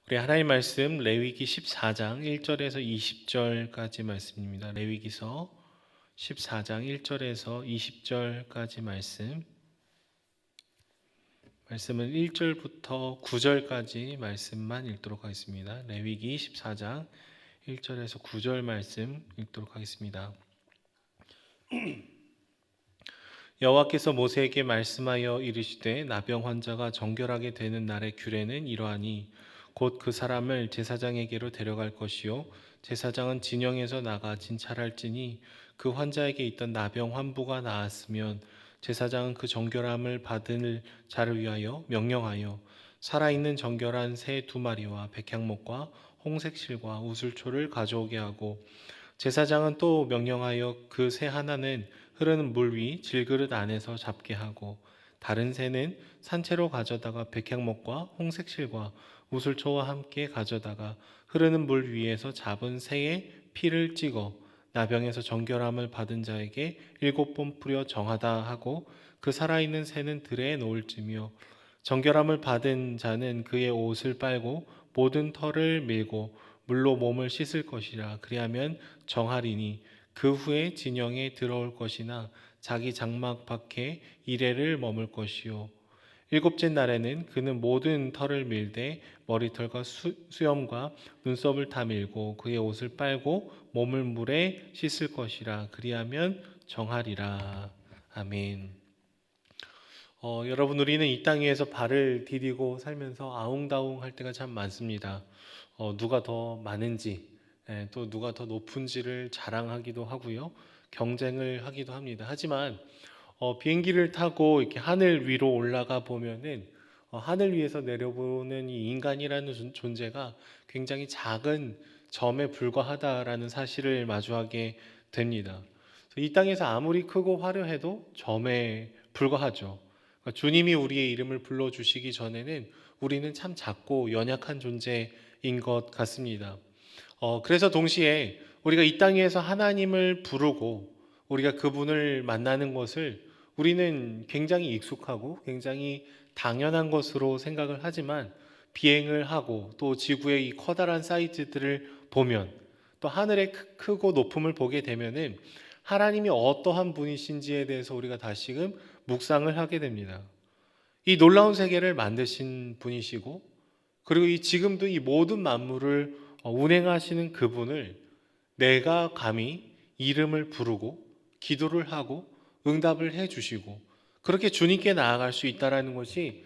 우리 하나님 말씀 레위기 14장 1절에서 20절까지 말씀입니다. 레위기서 14장 1절에서 20절까지 말씀은 1절부터 9절까지 말씀만 읽도록 하겠습니다. 레위기 14장 1절에서 9절 말씀 읽도록 하겠습니다. 여호와께서 모세에게 말씀하여 이르시되 나병 환자가 정결하게 되는 날의 규례는 이러하니 곧 그 사람을 제사장에게로 데려갈 것이요 제사장은 진영에서 나가 진찰할지니 그 환자에게 있던 나병 환부가 나았으면 제사장은 그 정결함을 받을 자를 위하여 명령하여 살아있는 정결한 새 2마리와 백향목과 홍색실과 우슬초를 가져오게 하고 제사장은 또 명령하여 그 새 하나는 흐르는 물 위 질그릇 안에서 잡게 하고 다른 새는 산채로 가져다가 백향목과 홍색실과 우슬초와 함께 가져다가 흐르는 물 위에서 잡은 새의 피를 찍어 나병에서 정결함을 받은 자에게 7번 뿌려 정하다 하고 그 살아있는 새는 들에 놓을지며 정결함을 받은 자는 그의 옷을 빨고 모든 털을 밀고 물로 몸을 씻을 것이라. 그리하면 정하리니 그 후에 진영에 들어올 것이나 자기 장막 밖에 이레를 머물 것이요 일곱째 날에는 그는 모든 털을 밀되 머리털과 수염과 눈썹을 다 밀고 그의 옷을 빨고 몸을 물에 씻을 것이라. 그리하면 정하리라. 아멘. 여러분, 우리는 이 땅 위에서 발을 디디고 살면서 아웅다웅 할 때가 참 많습니다. 누가 더 많은지, 또 누가 더 높은지를 자랑하기도 하고요. 경쟁을 하기도 합니다. 하지만 비행기를 타고 이렇게 하늘 위로 올라가 보면은 하늘 위에서 내려보는 이 인간이라는 존재가 굉장히 작은 점에 불과하다라는 사실을 마주하게 됩니다. 이 땅에서 아무리 크고 화려해도 점에 불과하죠. 그러니까 주님이 우리의 이름을 불러주시기 전에는 우리는 참 작고 연약한 존재인 것 같습니다. 그래서 동시에 우리가 이 땅 위에서 하나님을 부르고 우리가 그분을 만나는 것을 우리는 굉장히 익숙하고 굉장히 당연한 것으로 생각을 하지만 비행을 하고 또 지구의 이 커다란 사이즈들을 보면 또 하늘의 크고 높음을 보게 되면은 하나님이 어떠한 분이신지에 대해서 우리가 다시금 묵상을 하게 됩니다. 이 놀라운 세계를 만드신 분이시고 그리고 이 지금도 이 모든 만물을 운행하시는 그분을 내가 감히 이름을 부르고 기도를 하고 응답을 해 주시고 그렇게 주님께 나아갈 수 있다라는 것이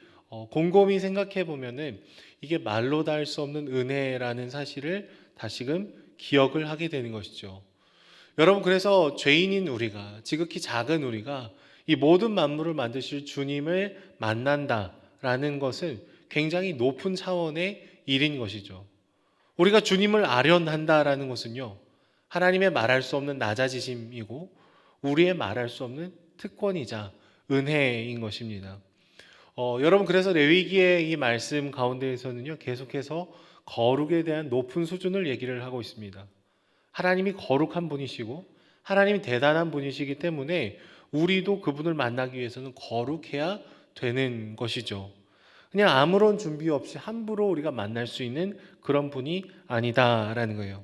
곰곰이 생각해 보면은 이게 말로 다 할 수 없는 은혜라는 사실을 다시금 기억을 하게 되는 것이죠. 여러분, 그래서 죄인인 우리가, 지극히 작은 우리가 이 모든 만물을 만드실 주님을 만난다라는 것은 굉장히 높은 차원의 일인 것이죠. 우리가 주님을 아련한다라는 것은요, 하나님의 말할 수 없는 낮아지심이고 우리의 말할 수 없는 특권이자 은혜인 것입니다. 여러분, 그래서 레위기의 이 말씀 가운데에서는요, 계속해서 거룩에 대한 높은 수준을 얘기를 하고 있습니다. 하나님이 거룩한 분이시고 하나님이 대단한 분이시기 때문에 우리도 그분을 만나기 위해서는 거룩해야 되는 것이죠. 그냥 아무런 준비 없이 함부로 우리가 만날 수 있는 그런 분이 아니다라는 거예요.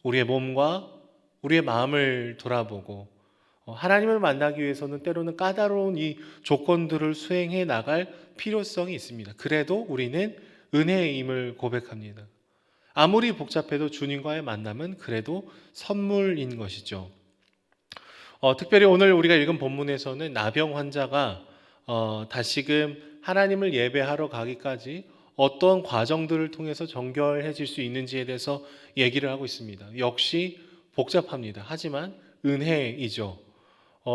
우리의 몸과 우리의 마음을 돌아보고 하나님을 만나기 위해서는 때로는 까다로운 이 조건들을 수행해 나갈 필요성이 있습니다. 그래도 우리는 은혜임을 고백합니다. 아무리 복잡해도 주님과의 만남은 그래도 선물인 것이죠. 특별히 오늘 우리가 읽은 본문에서는 나병 환자가 다시금 하나님을 예배하러 가기까지 어떤 과정들을 통해서 정결해질 수 있는지에 대해서 얘기를 하고 있습니다. 역시 복잡합니다. 하지만 은혜이죠.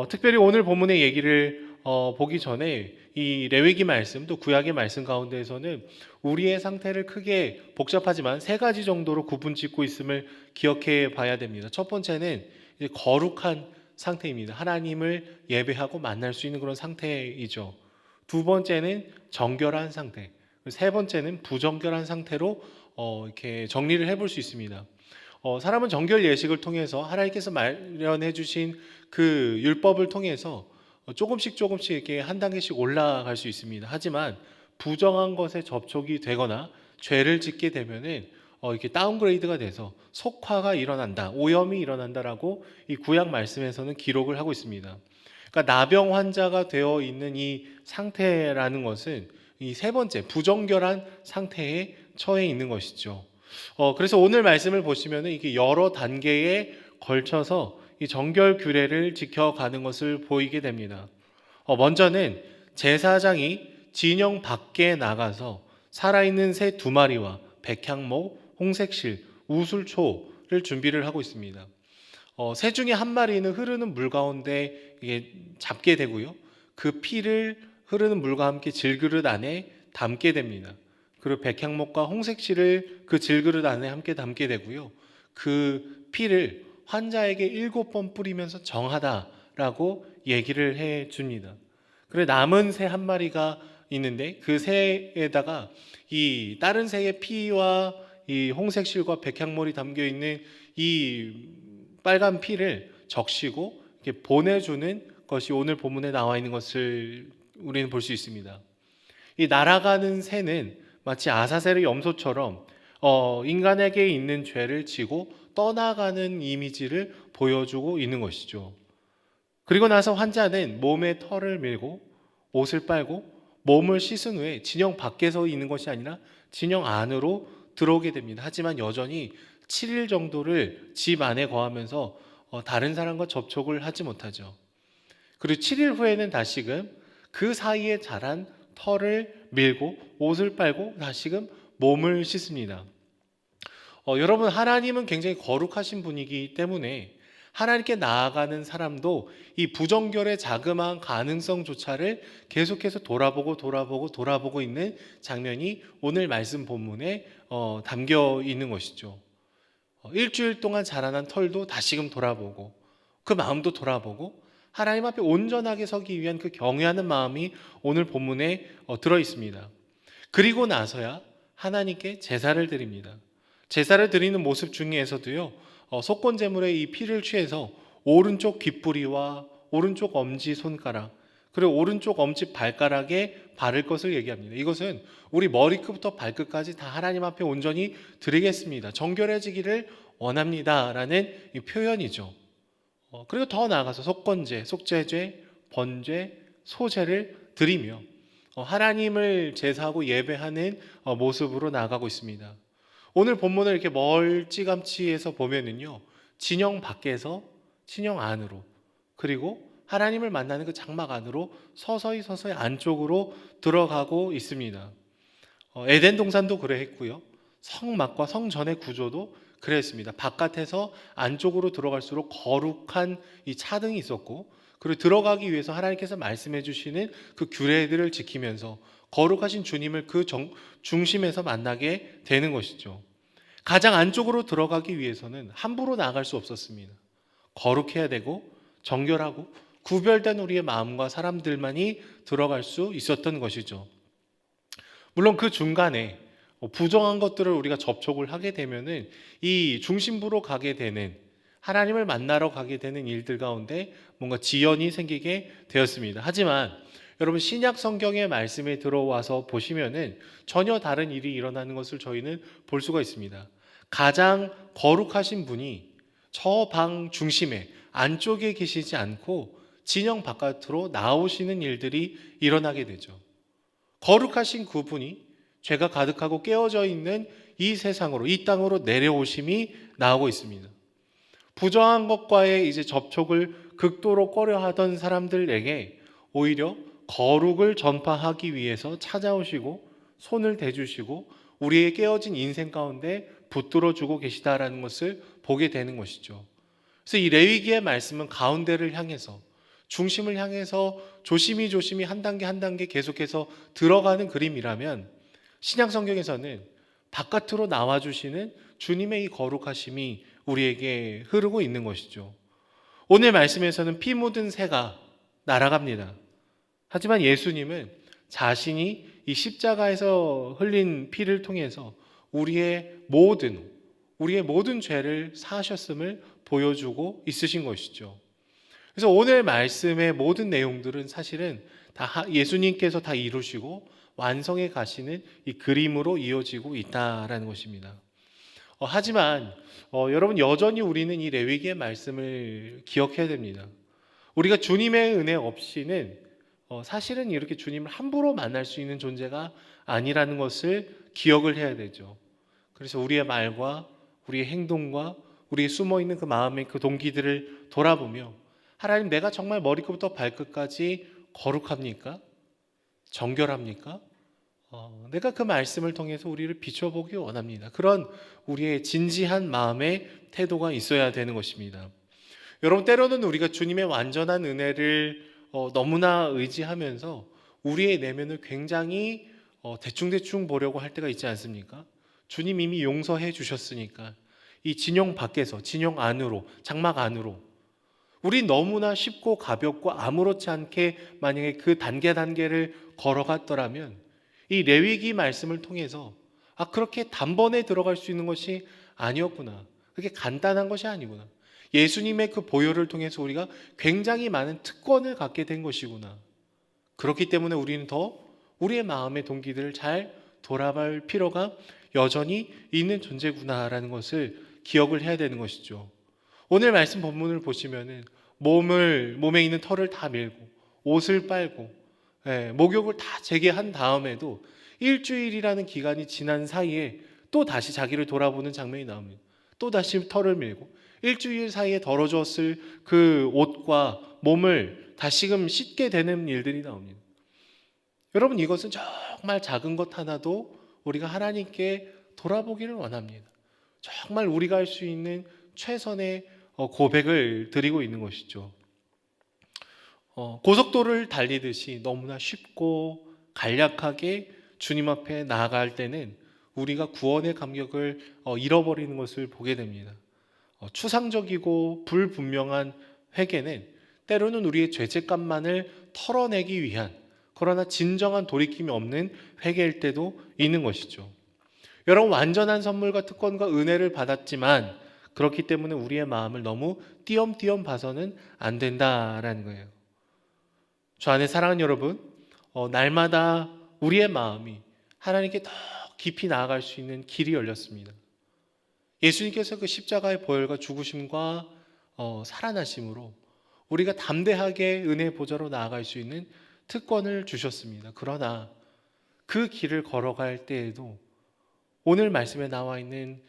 특별히 오늘 본문의 얘기를 보기 전에 이 레위기 말씀 또 구약의 말씀 가운데에서는 우리의 상태를 크게 복잡하지만 세 가지 정도로 구분 짓고 있음을 기억해 봐야 됩니다. 첫 번째는 이제 거룩한 상태입니다. 하나님을 예배하고 만날 수 있는 그런 상태이죠. 두 번째는 정결한 상태. 세 번째는 부정결한 상태로 이렇게 정리를 해볼 수 있습니다. 사람은 정결 예식을 통해서 하나님께서 마련해 주신 그 율법을 통해서 조금씩 이렇게 한 단계씩 올라갈 수 있습니다. 하지만 부정한 것에 접촉이 되거나 죄를 짓게 되면은 이렇게 다운그레이드가 돼서 속화가 일어난다, 오염이 일어난다라고 이 구약 말씀에서는 기록을 하고 있습니다. 그러니까 나병 환자가 되어 있는 이 상태라는 것은 이 세 번째 부정결한 상태에 처해 있는 것이죠. 그래서 오늘 말씀을 보시면은 이게 여러 단계에 걸쳐서 이 정결 규례를 지켜가는 것을 보이게 됩니다. 먼저는 제사장이 진영 밖에 나가서 살아있는 새 2마리와 백향목, 홍색실, 우술초를 준비를 하고 있습니다. 새 중에 한 마리는 흐르는 물 가운데 이게 잡게 되고요. 그 피를 흐르는 물과 함께 질그릇 안에 담게 됩니다. 그리고 백향목과 홍색실을 그 질그릇 안에 함께 담게 되고요. 그 피를 환자에게 7번 뿌리면서 정하다라고 얘기를 해 줍니다. 그래 남은 새 한 마리가 있는데 그 새에다가 이 다른 새의 피와 이 홍색실과 백향mol이 담겨 있는 이 빨간 피를 적시고 이렇게 보내주는 것이 오늘 본문에 나와 있는 것을 우리는 볼 수 있습니다. 이 날아가는 새는 마치 아사셀의 염소처럼 인간에게 있는 죄를 지고 떠나가는 이미지를 보여주고 있는 것이죠. 그리고 나서 환자는 몸에 털을 밀고 옷을 빨고 몸을 씻은 후에 진영 밖에서 있는 것이 아니라 진영 안으로 들어오게 됩니다. 하지만 여전히 7일 정도를 집 안에 거하면서 다른 사람과 접촉을 하지 못하죠. 그리고 7일 후에는 다시금 그 사이에 자란 털을 밀고 옷을 빨고 다시금 몸을 씻습니다. 여러분, 하나님은 굉장히 거룩하신 분이기 때문에 하나님께 나아가는 사람도 이 부정결의 자그마한 가능성조차를 계속해서 돌아보고 있는 장면이 오늘 말씀 본문에 담겨 있는 것이죠. 일주일 동안 자라난 털도 다시금 돌아보고 그 마음도 돌아보고 하나님 앞에 온전하게 서기 위한 그 경외하는 마음이 오늘 본문에 들어 있습니다. 그리고 나서야 하나님께 제사를 드립니다. 제사를 드리는 모습 중에서도요, 속건 제물의 이 피를 취해서 오른쪽 귓부리와 오른쪽 엄지 손가락 그리고 오른쪽 엄지 발가락에 바를 것을 얘기합니다. 이것은 우리 머리끝부터 발끝까지 다 하나님 앞에 온전히 드리겠습니다, 정결해지기를 원합니다라는 이 표현이죠. 그리고 더 나아가서 속건제, 속죄제, 번제, 소제를 드리며 하나님을 제사하고 예배하는 모습으로 나아가고 있습니다. 오늘 본문을 이렇게 멀찌감치 해서 보면은요, 진영 밖에서 진영 안으로, 그리고 하나님을 만나는 그 장막 안으로 서서히 안쪽으로 들어가고 있습니다. 에덴 동산도 그러했고요, 성막과 성전의 구조도 그랬습니다. 바깥에서 안쪽으로 들어갈수록 거룩한 이 차등이 있었고, 그리고 들어가기 위해서 하나님께서 말씀해 주시는 그 규례들을 지키면서 거룩하신 주님을 그 중심에서 만나게 되는 것이죠. 가장 안쪽으로 들어가기 위해서는 함부로 나아갈 수 없었습니다. 거룩해야 되고 정결하고 구별된 우리의 마음과 사람들만이 들어갈 수 있었던 것이죠. 물론 그 중간에 부정한 것들을 우리가 접촉을 하게 되면은 이 중심부로 가게 되는, 하나님을 만나러 가게 되는 일들 가운데 뭔가 지연이 생기게 되었습니다. 하지만 여러분, 신약 성경의 말씀에 들어와서 보시면은 전혀 다른 일이 일어나는 것을 저희는 볼 수가 있습니다. 가장 거룩하신 분이 저 방 중심에 안쪽에 계시지 않고 진영 바깥으로 나오시는 일들이 일어나게 되죠. 거룩하신 그분이 죄가 가득하고 깨어져 있는 이 세상으로, 이 땅으로 내려오심이 나오고 있습니다. 부정한 것과의 이제 접촉을 극도로 꺼려하던 사람들에게 오히려 거룩을 전파하기 위해서 찾아오시고 손을 대주시고 우리의 깨어진 인생 가운데 붙들어 주고 계시다라는 것을 보게 되는 것이죠. 그래서 이 레위기의 말씀은 가운데를 향해서, 중심을 향해서 조심히 한 단계 계속해서 들어가는 그림이라면, 신약 성경에서는 바깥으로 나와 주시는 주님의 이 거룩하심이 우리에게 흐르고 있는 것이죠. 오늘 말씀에서는 피 묻은 새가 날아갑니다. 하지만 예수님은 자신이 이 십자가에서 흘린 피를 통해서 우리의 모든 죄를 사하셨음을 보여주고 있으신 것이죠. 그래서 오늘 말씀의 모든 내용들은 사실은 다 예수님께서 다 이루시고 완성해 가시는 이 그림으로 이어지고 있다라는 것입니다. 하지만 여러분 여전히 우리는 이 레위기의 말씀을 기억해야 됩니다. 우리가 주님의 은혜 없이는 사실은 이렇게 주님을 함부로 만날 수 있는 존재가 아니라는 것을 기억을 해야 되죠. 그래서 우리의 말과 우리의 행동과 우리의 숨어있는 그 마음의 그 동기들을 돌아보며 하나님, 내가 정말 머리끝부터 발끝까지 거룩합니까? 정결합니까? 내가 그 말씀을 통해서 우리를 비춰보기 원합니다. 그런 우리의 진지한 마음의 태도가 있어야 되는 것입니다. 여러분, 때로는 우리가 주님의 완전한 은혜를 너무나 의지하면서 우리의 내면을 굉장히 대충대충 보려고 할 때가 있지 않습니까? 주님 이미 용서해 주셨으니까 이 진영 밖에서, 진영 안으로, 장막 안으로 우리 너무나 쉽고 가볍고 아무렇지 않게 만약에 그 단계를 걸어갔더라면 이 레위기 말씀을 통해서 그렇게 단번에 들어갈 수 있는 것이 아니었구나. 그게 간단한 것이 아니구나. 예수님의 그 보혈을 통해서 우리가 굉장히 많은 특권을 갖게 된 것이구나. 그렇기 때문에 우리는 더 우리의 마음의 동기들을 잘 돌아볼 필요가 여전히 있는 존재구나라는 것을 기억을 해야 되는 것이죠. 오늘 말씀 본문을 보시면은 몸에 있는 털을 다 밀고 옷을 빨고 목욕을 다 재개한 다음에도 일주일이라는 기간이 지난 사이에 또 다시 자기를 돌아보는 장면이 나옵니다. 또 다시 털을 밀고 일주일 사이에 더러졌을 그 옷과 몸을 다시금 씻게 되는 일들이 나옵니다. 여러분, 이것은 정말 작은 것 하나도 우리가 하나님께 돌아보기를 원합니다. 정말 우리가 할 수 있는 최선의 고백을 드리고 있는 것이죠. 고속도로를 달리듯이 너무나 쉽고 간략하게 주님 앞에 나아갈 때는 우리가 구원의 감격을 잃어버리는 것을 보게 됩니다. 추상적이고 불분명한 회개는 때로는 우리의 죄책감만을 털어내기 위한, 그러나 진정한 돌이킴이 없는 회개일 때도 있는 것이죠. 여러분, 완전한 선물과 특권과 은혜를 받았지만 그렇기 때문에 우리의 마음을 너무 띄엄띄엄 봐서는 안 된다라는 거예요. 저 안에 사랑하는 여러분, 날마다 우리의 마음이 하나님께 더 깊이 나아갈 수 있는 길이 열렸습니다. 예수님께서 그 십자가의 보혈과 죽으심과 살아나심으로 우리가 담대하게 은혜의 보좌로 나아갈 수 있는 특권을 주셨습니다. 그러나 그 길을 걸어갈 때에도 오늘 말씀에 나와 있는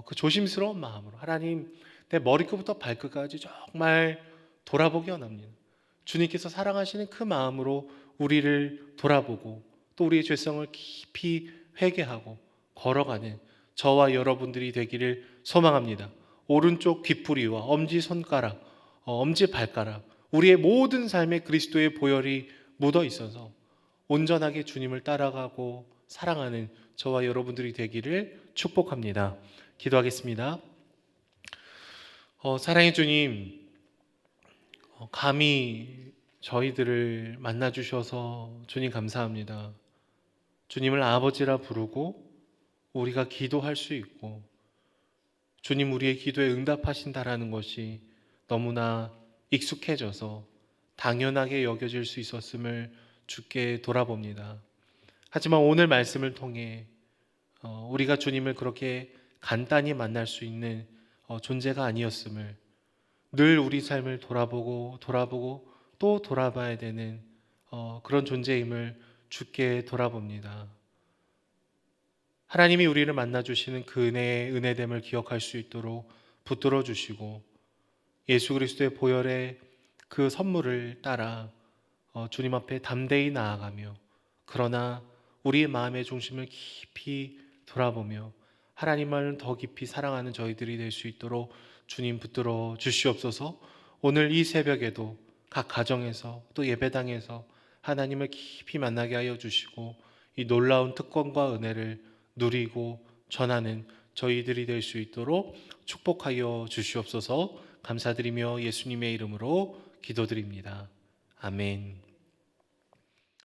그 조심스러운 마음으로 하나님, 내 머리끝부터 발끝까지 정말 돌아보기 원합니다. 주님께서 사랑하시는 그 마음으로 우리를 돌아보고 또 우리의 죄성을 깊이 회개하고 걸어가는 저와 여러분들이 되기를 소망합니다. 오른쪽 귓부리와 엄지손가락, 엄지발가락, 우리의 모든 삶에 그리스도의 보혈이 묻어 있어서 온전하게 주님을 따라가고 사랑하는 저와 여러분들이 되기를 축복합니다. 기도하겠습니다. 사랑의 주님, 감히 저희들을 만나주셔서 주님 감사합니다. 주님을 아버지라 부르고 우리가 기도할 수 있고 주님 우리의 기도에 응답하신다라는 것이 너무나 익숙해져서 당연하게 여겨질 수 있었음을 주께 돌아봅니다. 하지만 오늘 말씀을 통해 우리가 주님을 그렇게 간단히 만날 수 있는 존재가 아니었음을, 늘 우리 삶을 돌아보고 또 돌아봐야 되는 그런 존재임을 주께 돌아봅니다. 하나님이 우리를 만나주시는 그 은혜의 은혜됨을 기억할 수 있도록 붙들어 주시고 예수 그리스도의 보혈의 그 선물을 따라 주님 앞에 담대히 나아가며, 그러나 우리의 마음의 중심을 깊이 돌아보며 하나님을 더 깊이 사랑하는 저희들이 될 수 있도록 주님 붙들어 주시옵소서. 오늘 이 새벽에도 각 가정에서 또 예배당에서 하나님을 깊이 만나게 하여 주시고 이 놀라운 특권과 은혜를 누리고 전하는 저희들이 될 수 있도록 축복하여 주시옵소서. 감사드리며 예수님의 이름으로 기도드립니다. 아멘.